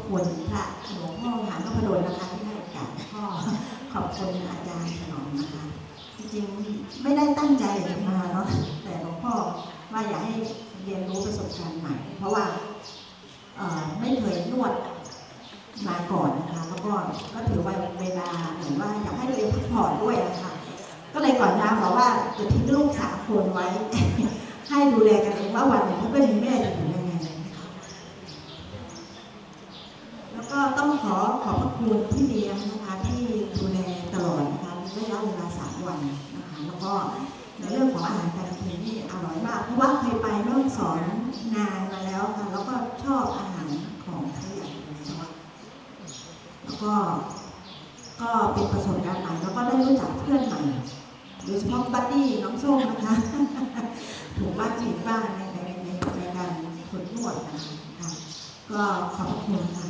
คุณพระหลวงพ่อมหานพดลนะคะที่ให้โอกาสก็ขอบคุณอาจารย์ถนอมนะคะจริงๆไม่ได้ตั้งใจจะมาเนาะแต่หลวงพ่อว่าอยากให้เรียนรู้ประสบการณ์ใหม่เพราะว่าไม่เคยนวดมาก่อนนะคะแล้วก็ถือว่าเวลาเหมือนว่าอยากให้ตัวเองพักผ่อนด้วยนะคะก็เลยก่อนมาบอกว่าจะทิ้งลูก3 คนไว้ ให้ดูแลกันเองว่าวันหนึ่งเขาก็มีแม่จะอยู่ยังไงนะคะแล้วก็ต้องขอบพระคุณพี่เลี้ยงนะคะที่ดูแลตลอดนะคะระยะเวลา3 วันนะคะแล้วก็ในเรื่องของอาหารการกินนี่อร่อยมากเพราะว่าเคยไปแม่ฮ่องสอนนานมาแล้วค่ะแล้วก็ชอบอาหารของไทยใหญ่นะคะแล้วก็เป็นประสบการณ์ใหม่แล้วก็ได้รู้จักเพื่อนใหม่โดยเฉพาะบัดดี้น้องส้มนะคะ ถูกบ้านจีบบ้านในการฝึกนวดนะคะก็ขอบคุณค่ะ